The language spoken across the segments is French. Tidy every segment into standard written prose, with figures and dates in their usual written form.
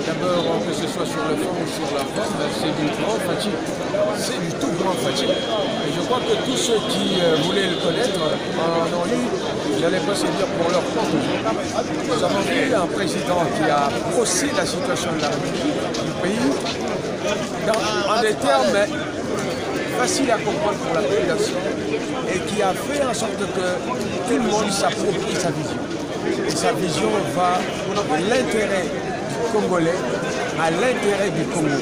D'abord, que ce soit sur le fond ou sur la forme, c'est du grand fatigue. C'est du tout grand fatigue. Et je crois que tous ceux qui voulaient le connaître en ont eu, j'allais pas se dire pour leur compte. Nous avons vu un président qui a brossé la situation de la République, du pays, en des termes faciles à comprendre pour la population et qui a fait en sorte que tout le monde s'approprie sa vision. Et sa vision va de l'intérêt congolais à l'intérêt du Congo.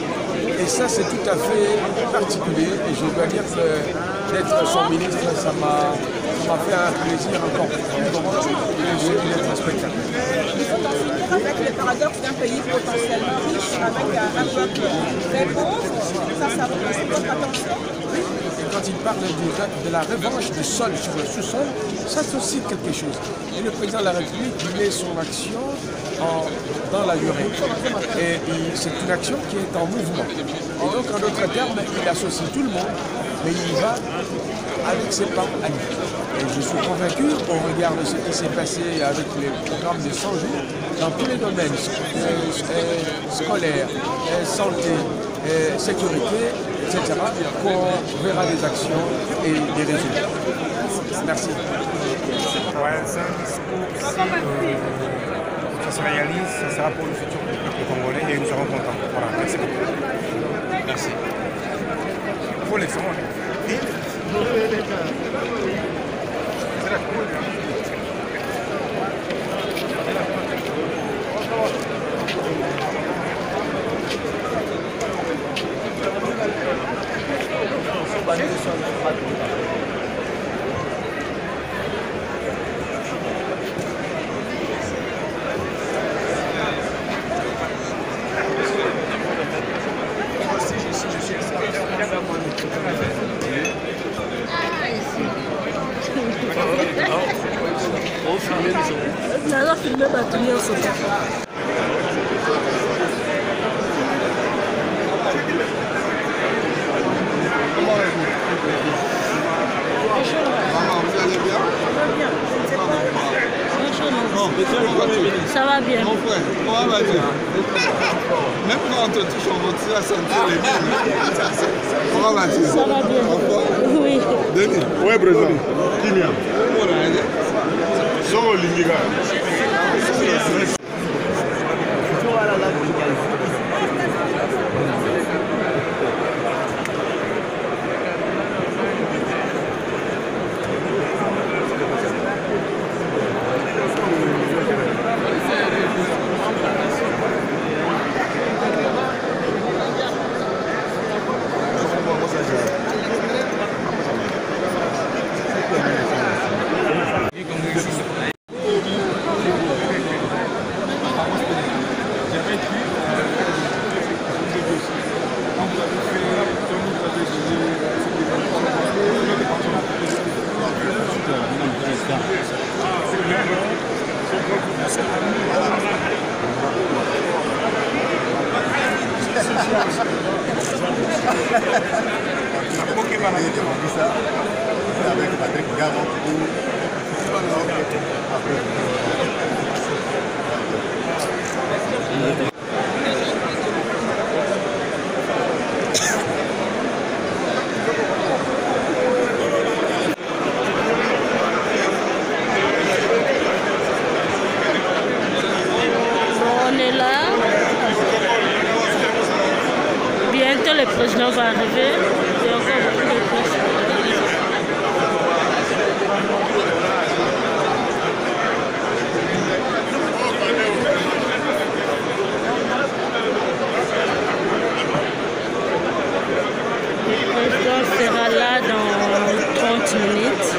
Et ça, c'est tout à fait particulier. Et je dois dire que d'être son ministre, ça m'a fait un plaisir encore plus grand que celui d'être spectateur. Avec le paradoxe d'un pays potentiellement riche, avec un peuple très pauvre, ça représente votre attention. Et quand il parle de la revanche du sol sur le sous-sol, ça c'est aussi quelque chose. Et le président de la République met son action dans la durée. Et c'est une action qui est en mouvement. Et donc en d'autres termes, il associe tout le monde, mais il va avec ses pas à lui. Et je suis convaincu, au regard de ce qui s'est passé avec les programmes de 100 jours, dans tous les domaines, scolaires, santé, sécurité, etc., qu'on verra des actions et des résultats. Merci. Ouais, c'est un discours, si ça se réalise, ça sera pour le futur du peuple congolais et nous serons contents. Voilà, merci beaucoup. Merci. Il faut l'excellent. Nala filmé batterie en ce temps. Ça va bien. Mon frère, comment vas-tu? Même quand on te touche, on va te sentir les mains. Comment vas-tu? Ça va bien. Oui. Denis? Oui, président. Qui vient? Soro Lingiga. Avec Patrick Gavon On est là. Bientôt le président va arriver. Il y a encore beaucoup de personnes. Le président sera là dans 30 minutes.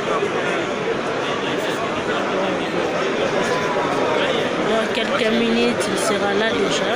Dans quelques minutes, il sera là déjà.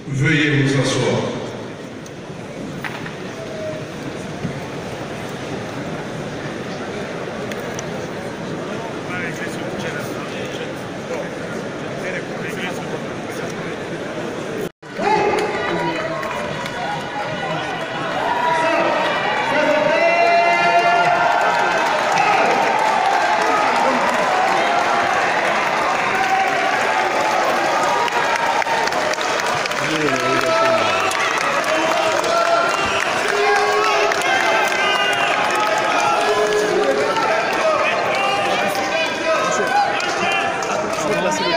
Veuillez vous asseoir.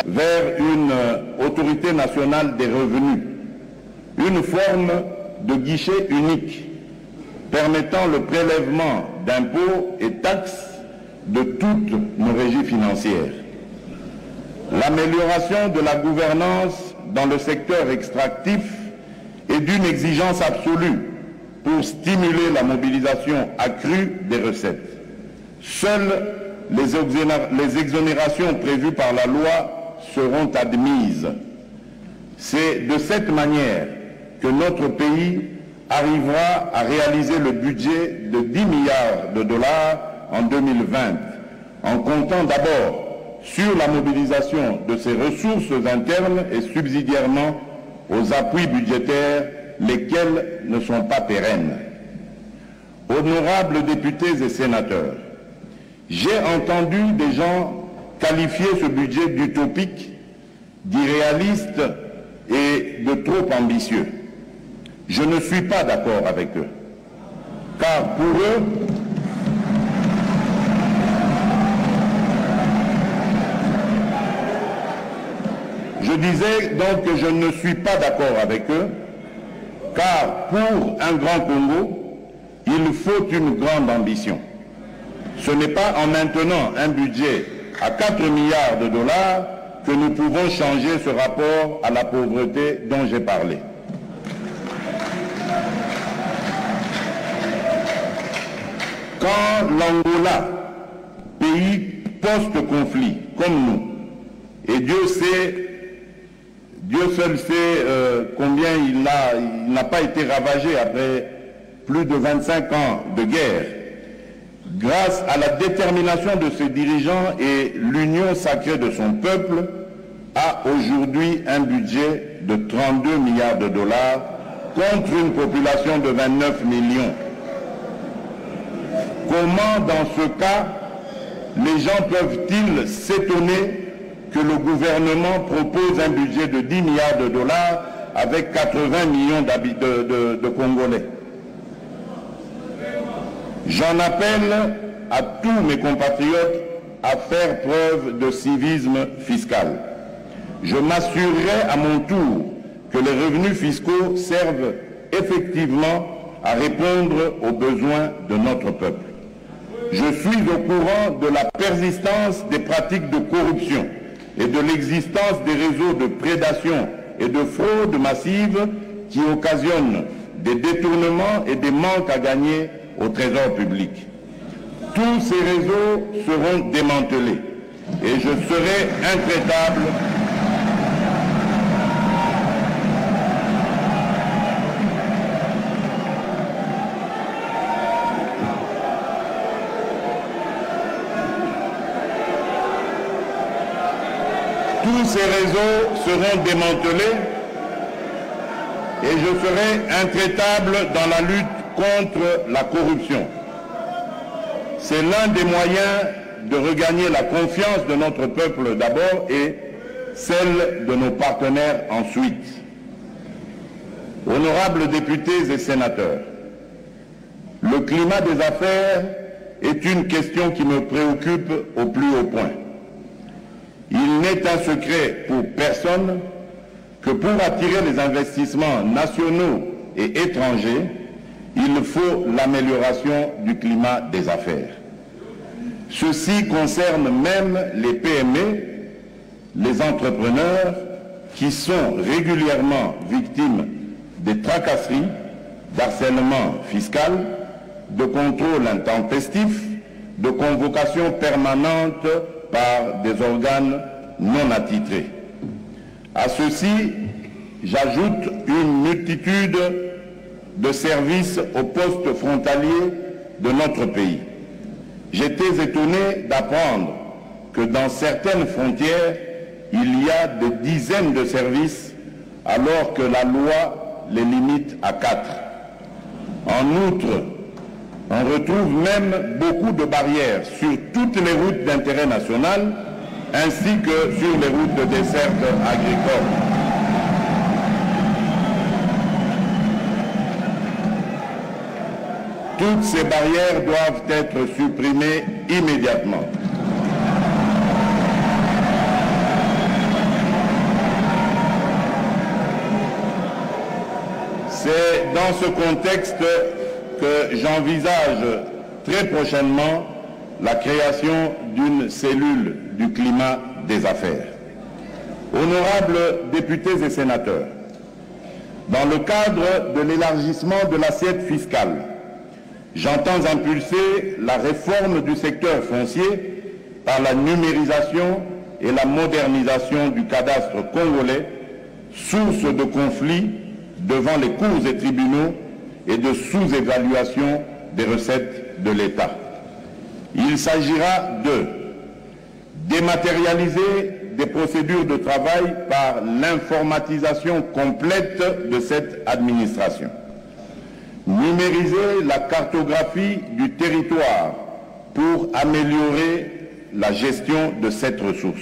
Vers une autorité nationale des revenus, une forme de guichet unique permettant le prélèvement d'impôts et taxes de toutes nos régies financières, l'amélioration de la gouvernance dans le secteur extractif est d'une exigence absolue pour stimuler la mobilisation accrue des recettes. Seules les exonérations prévues par la loi seront admises. C'est de cette manière que notre pays arrivera à réaliser le budget de 10 milliards de dollars en 2020, en comptant d'abord sur la mobilisation de ses ressources internes et subsidiairement aux appuis budgétaires, lesquels ne sont pas pérennes. Honorables députés et sénateurs, j'ai entendu des gens qualifier ce budget d'utopique, d'irréaliste et de trop ambitieux. Je ne suis pas d'accord avec eux, car pour eux, je disais donc que je ne suis pas d'accord avec eux, car pour un grand Congo, il faut une grande ambition. Ce n'est pas en maintenant un budget à 4 milliards de dollars que nous pouvons changer ce rapport à la pauvreté dont j'ai parlé. Quand l'Angola, pays post-conflit comme nous, et Dieu seul sait combien il n'a pas été ravagé après plus de 25 ans de guerre, grâce à la détermination de ses dirigeants et l'union sacrée de son peuple, a aujourd'hui un budget de 32 milliards de dollars contre une population de 29 millions. Comment, dans ce cas, les gens peuvent-ils s'étonner que le gouvernement propose un budget de 10 milliards de dollars avec 80 millions de Congolais? J'en appelle à tous mes compatriotes à faire preuve de civisme fiscal. Je m'assurerai à mon tour que les revenus fiscaux servent effectivement à répondre aux besoins de notre peuple. Je suis au courant de la persistance des pratiques de corruption et de l'existence des réseaux de prédation et de fraude massive qui occasionnent des détournements et des manques à gagner au trésor public. Tous ces réseaux seront démantelés et je serai intraitable et je serai intraitable dans la lutte contre la corruption. C'est l'un des moyens de regagner la confiance de notre peuple d'abord et celle de nos partenaires ensuite. Honorables députés et sénateurs, le climat des affaires est une question qui me préoccupe au plus haut point. Il n'est un secret pour personne que pour attirer les investissements nationaux et étrangers, il faut l'amélioration du climat des affaires. Ceci concerne même les PME, les entrepreneurs qui sont régulièrement victimes des tracasseries, d'harcèlement fiscal, de contrôle intempestif, de convocation permanente par des organes non attitrés. À ceci, j'ajoute une multitude de services aux postes frontaliers de notre pays. J'étais étonné d'apprendre que dans certaines frontières, il y a des dizaines de services alors que la loi les limite à 4. En outre, on retrouve même beaucoup de barrières sur toutes les routes d'intérêt national ainsi que sur les routes de desserte agricole. Toutes ces barrières doivent être supprimées immédiatement. C'est dans ce contexte que j'envisage très prochainement la création d'une cellule du climat des affaires. Honorables députés et sénateurs, dans le cadre de l'élargissement de l'assiette fiscale, j'entends impulser la réforme du secteur foncier par la numérisation et la modernisation du cadastre congolais, source de conflits devant les cours et tribunaux et de sous-évaluation des recettes de l'État. Il s'agira de dématérialiser des procédures de travail par l'informatisation complète de cette administration, numériser la cartographie du territoire pour améliorer la gestion de cette ressource,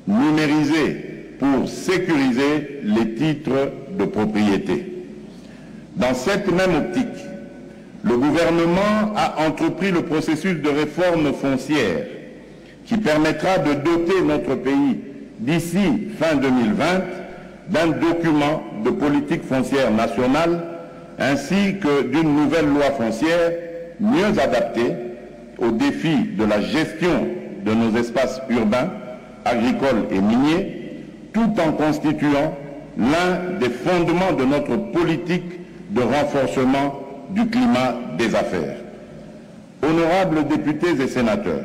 numériser pour sécuriser les titres de propriété. Dans cette même optique, le gouvernement a entrepris le processus de réforme foncière qui permettra de doter notre pays d'ici fin 2020 d'un document de politique foncière nationale ainsi que d'une nouvelle loi foncière mieux adaptée aux défis de la gestion de nos espaces urbains, agricoles et miniers, tout en constituant l'un des fondements de notre politique de renforcement du climat des affaires. Honorables députés et sénateurs,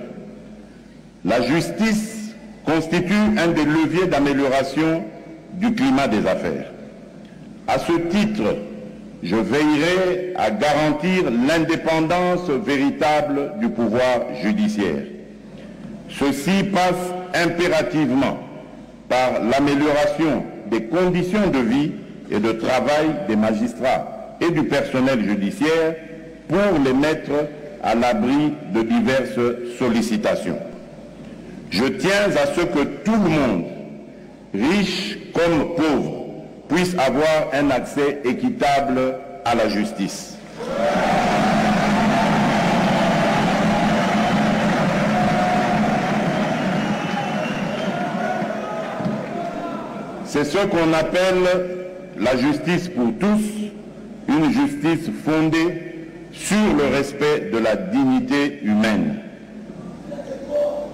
la justice constitue un des leviers d'amélioration du climat des affaires. À ce titre, je veillerai à garantir l'indépendance véritable du pouvoir judiciaire. Ceci passe impérativement par l'amélioration des conditions de vie et de travail des magistrats et du personnel judiciaire pour les mettre à l'abri de diverses sollicitations. Je tiens à ce que tout le monde, riche comme pauvre, puisse avoir un accès équitable à la justice. C'est ce qu'on appelle la justice pour tous, une justice fondée sur le respect de la dignité humaine.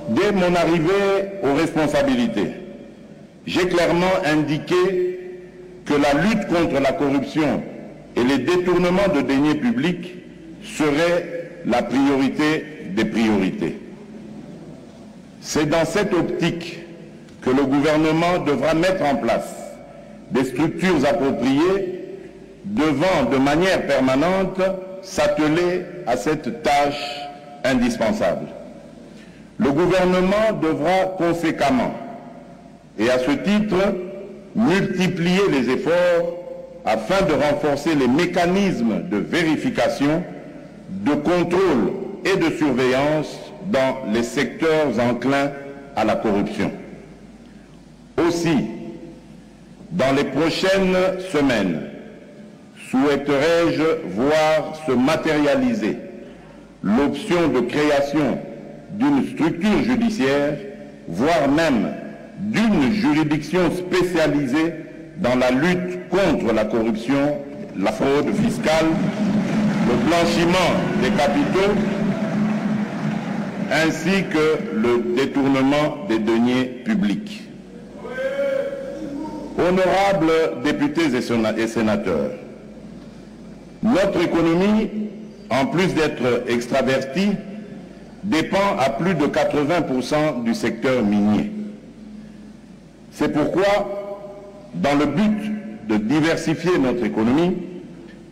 Dès mon arrivée aux responsabilités, j'ai clairement indiqué que la lutte contre la corruption et les détournements de deniers publics serait la priorité des priorités. C'est dans cette optique que le gouvernement devra mettre en place des structures appropriées devant de manière permanente s'atteler à cette tâche indispensable. Le gouvernement devra conséquemment, et à ce titre, multiplier les efforts afin de renforcer les mécanismes de vérification, de contrôle et de surveillance dans les secteurs enclins à la corruption. Aussi, dans les prochaines semaines, souhaiterais-je voir se matérialiser l'option de création d'une structure judiciaire voire même d'une juridiction spécialisée dans la lutte contre la corruption, la fraude fiscale, le blanchiment des capitaux, ainsi que le détournement des deniers publics. Honorables députés et sénateurs, notre économie, en plus d'être extravertie, dépend à plus de 80% du secteur minier. C'est pourquoi, dans le but de diversifier notre économie,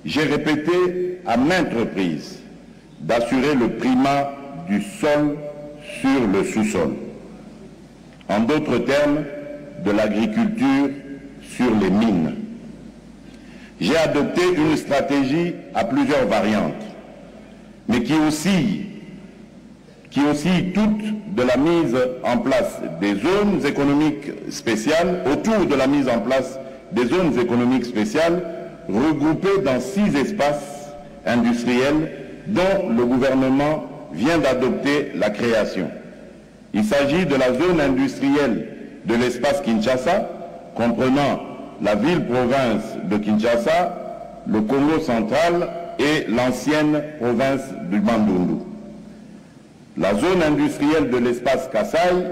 j'ai répété à maintes reprises d'assurer le primat du sol sur le sous-sol. En d'autres termes, de l'agriculture sur les mines. J'ai adopté une stratégie à plusieurs variantes, mais qui oscille toutes de la mise en place des zones économiques spéciales, autour de la mise en place des zones économiques spéciales, regroupées dans 6 espaces industriels dont le gouvernement vient d'adopter la création. Il s'agit de la zone industrielle de l'espace Kinshasa, comprenant la ville-province de Kinshasa, le Congo central et l'ancienne province du Bandundu. La zone industrielle de l'espace Kasaï,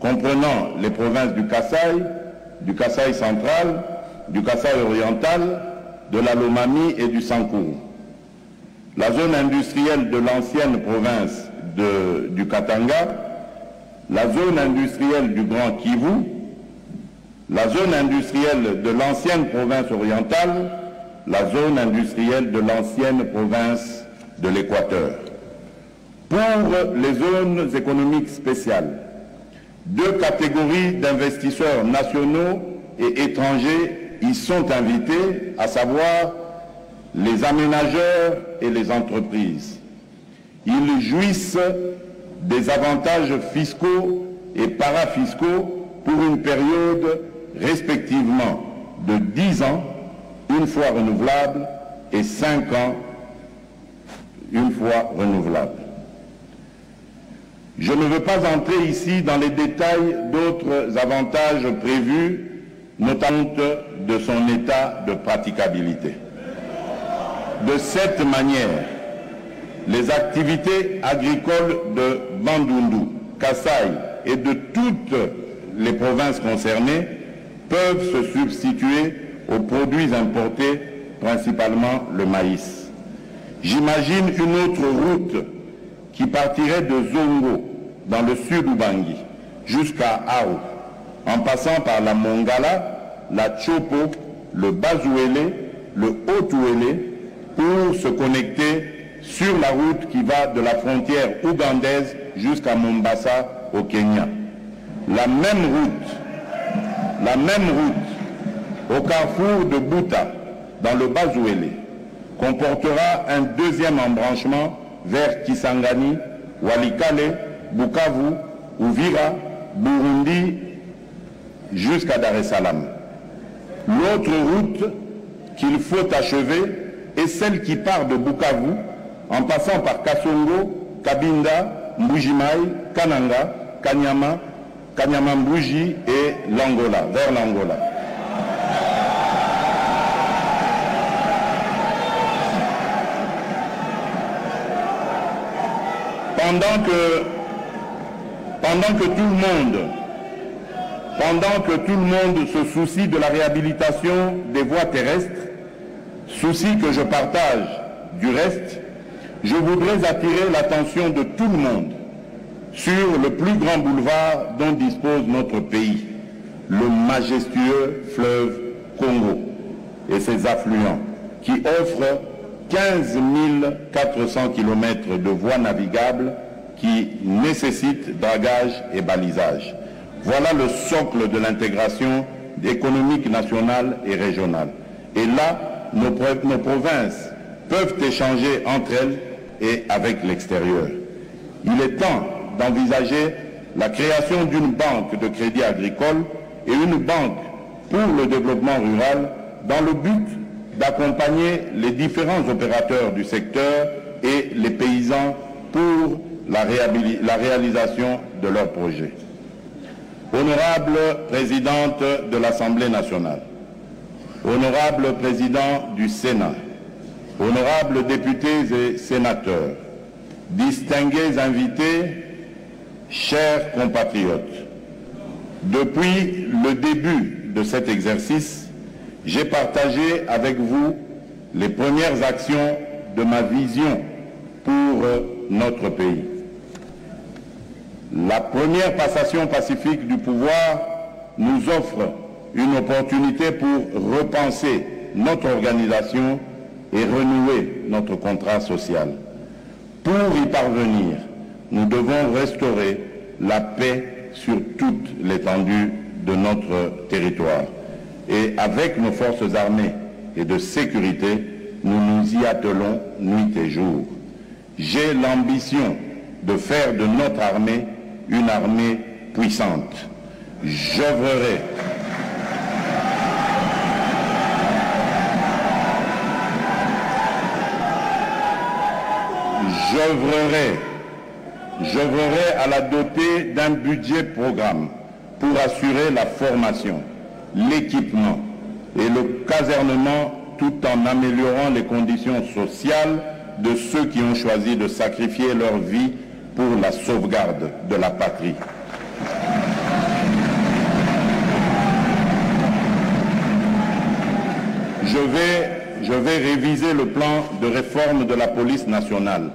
comprenant les provinces du Kasaï central, du Kasaï oriental, de la Lomami et du Sankourou. La zone industrielle de l'ancienne province du Katanga, la zone industrielle du Grand Kivu, la zone industrielle de l'ancienne province orientale, la zone industrielle de l'ancienne province de l'Équateur. Pour les zones économiques spéciales, 2 catégories d'investisseurs nationaux et étrangers y sont invités, à savoir les aménageurs et les entreprises. Ils jouissent des avantages fiscaux et parafiscaux pour une période respectivement de 10 ans, une fois renouvelable, et 5 ans, une fois renouvelable. Je ne veux pas entrer ici dans les détails d'autres avantages prévus, notamment de son état de praticabilité. De cette manière, les activités agricoles de Bandundu, Kasaï et de toutes les provinces concernées peuvent se substituer aux produits importés, principalement le maïs. J'imagine une autre route qui partirait de Zongo, dans le sud Ubangi, jusqu'à Ao, en passant par la Mongala, la Chopo, le Bazouélé, le Haut-Ouélé, pour se connecter sur la route qui va de la frontière ougandaise jusqu'à Mombasa, au Kenya. La même route, au carrefour de Buta, dans le Bazouélé, comportera un deuxième embranchement vers Kisangani, Walikale, Bukavu, Uvira, Burundi, jusqu'à Dar es Salaam. L'autre route qu'il faut achever est celle qui part de Bukavu, en passant par Kasongo, Kabinda, Mbujimai, Kananga, Kanyama, Kanyama-Mbuji et l'Angola, vers l'Angola. Pendant que tout le monde se soucie de la réhabilitation des voies terrestres, souci que je partage du reste, je voudrais attirer l'attention de tout le monde sur le plus grand boulevard dont dispose notre pays, le majestueux fleuve Congo et ses affluents, qui offrent 15 400 km de voies navigables qui nécessitent dragage et balisage. Voilà le socle de l'intégration économique nationale et régionale. Et là, nos provinces peuvent échanger entre elles et avec l'extérieur. Il est temps d'envisager la création d'une banque de crédit agricole et une banque pour le développement rural dans le but d'accompagner les différents opérateurs du secteur et les paysans pour la réalisation de leurs projets. Honorable Présidente de l'Assemblée nationale, Honorable Président du Sénat, Honorables députés et sénateurs, distingués invités, chers compatriotes, depuis le début de cet exercice, j'ai partagé avec vous les premières actions de ma vision pour notre pays. La première passation pacifique du pouvoir nous offre une opportunité pour repenser notre organisation et renouer notre contrat social. Pour y parvenir, nous devons restaurer la paix sur toute l'étendue de notre territoire. Et avec nos forces armées et de sécurité, nous nous y attelons nuit et jour. J'ai l'ambition de faire de notre armée une armée puissante. J'œuvrerai à la doter d'un budget programme pour assurer la formation, l'équipement et le casernement tout en améliorant les conditions sociales de ceux qui ont choisi de sacrifier leur vie pour la sauvegarde de la patrie. Je vais réviser le plan de réforme de la police nationale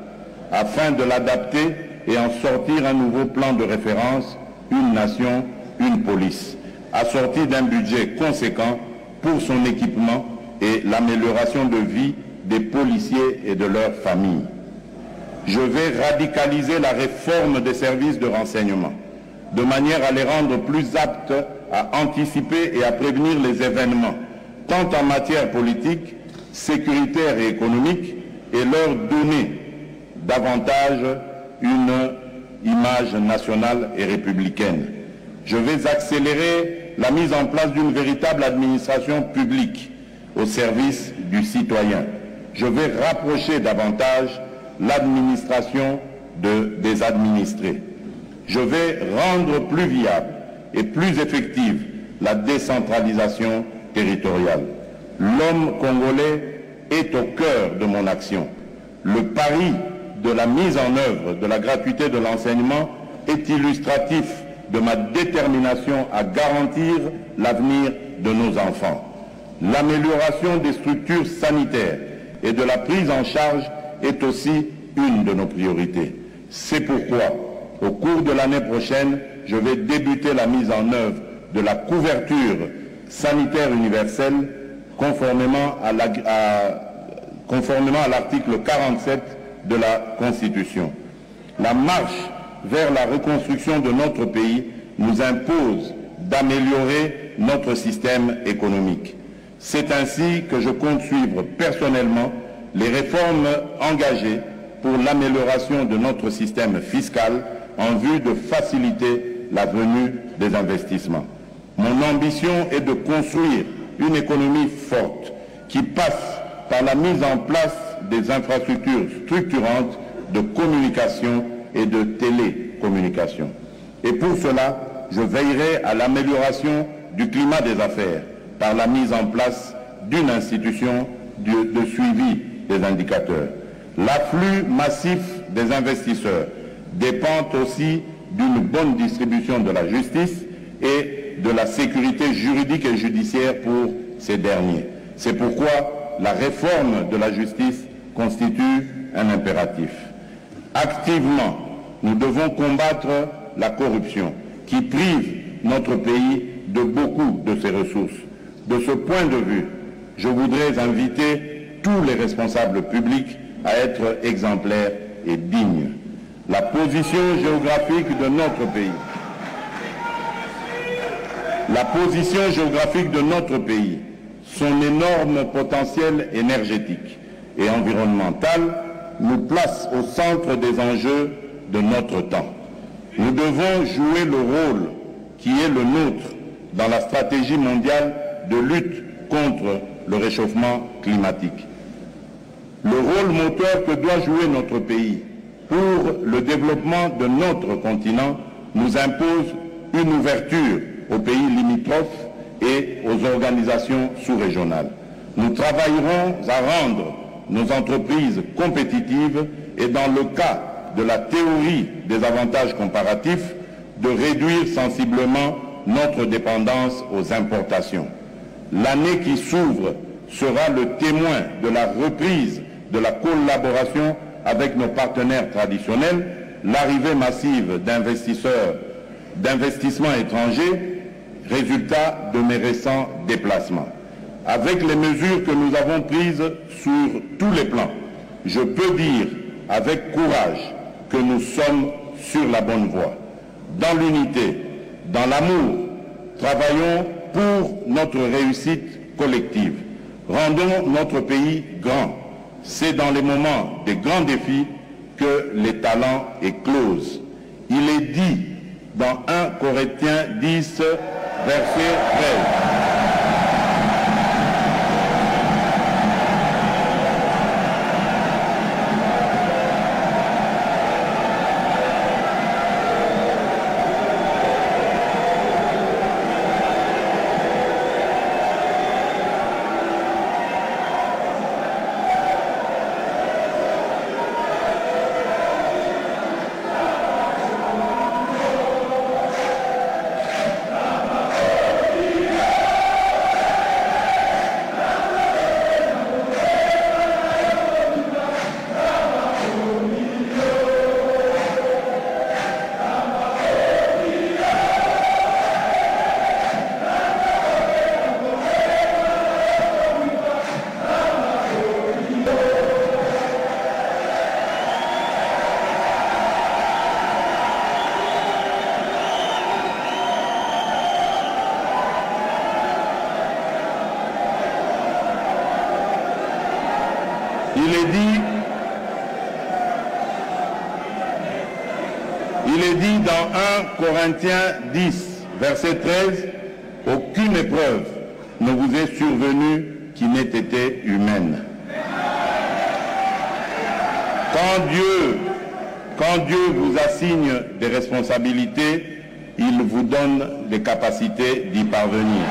afin de l'adapter et en sortir un nouveau plan de référence, une nation, une police, assorti d'un budget conséquent pour son équipement et l'amélioration de vie des policiers et de leurs familles. Je vais radicaliser la réforme des services de renseignement, de manière à les rendre plus aptes à anticiper et à prévenir les événements, tant en matière politique, sécuritaire et économique, et leur donner davantage une image nationale et républicaine. Je vais accélérer la mise en place d'une véritable administration publique au service du citoyen. Je vais rapprocher davantage l'administration des administrés. Je vais rendre plus viable et plus effective la décentralisation territoriale. L'homme congolais est au cœur de mon action. Le pari de la mise en œuvre de la gratuité de l'enseignement est illustratif de ma détermination à garantir l'avenir de nos enfants. L'amélioration des structures sanitaires et de la prise en charge est aussi une de nos priorités. C'est pourquoi, au cours de l'année prochaine, je vais débuter la mise en œuvre de la couverture sanitaire universelle conformément à l'article 47 de la Constitution. La marche vers la reconstruction de notre pays nous impose d'améliorer notre système économique. C'est ainsi que je compte suivre personnellement les réformes engagées pour l'amélioration de notre système fiscal en vue de faciliter la venue des investissements. Mon ambition est de construire une économie forte qui passe par la mise en place des infrastructures structurantes de communication et de télécommunication. Et pour cela, je veillerai à l'amélioration du climat des affaires par la mise en place d'une institution de suivi des indicateurs. L'afflux massif des investisseurs dépend aussi d'une bonne distribution de la justice et de la sécurité juridique et judiciaire pour ces derniers. C'est pourquoi la réforme de la justice constitue un impératif. Activement, nous devons combattre la corruption qui prive notre pays de beaucoup de ses ressources. De ce point de vue, je voudrais inviter tous les responsables publics à être exemplaires et dignes. La position géographique de notre pays, son énorme potentiel énergétique et environnemental nous place au centre des enjeux de notre temps. Nous devons jouer le rôle qui est le nôtre dans la stratégie mondiale de lutte contre le réchauffement climatique. Le rôle moteur que doit jouer notre pays pour le développement de notre continent nous impose une ouverture aux pays limitrophes et aux organisations sous-régionales. Nous travaillerons à rendre nos entreprises compétitives et, dans le cas de la théorie des avantages comparatifs, de réduire sensiblement notre dépendance aux importations. L'année qui s'ouvre sera le témoin de la reprise de la collaboration avec nos partenaires traditionnels, l'arrivée massive d'investissements étrangers, résultat de mes récents déplacements. Avec les mesures que nous avons prises sur tous les plans, je peux dire avec courage que nous sommes sur la bonne voie. Dans l'unité, dans l'amour, travaillons pour notre réussite collective. Rendons notre pays grand. C'est dans les moments des grands défis que les talents éclosent. Il est dit dans 1 Corinthiens 10, verset 13. Il est dit dans 1 Corinthiens 10, verset 13, « Aucune épreuve ne vous est survenue qui n'ait été humaine. » Quand Dieu vous assigne des responsabilités, il vous donne des capacités d'y parvenir.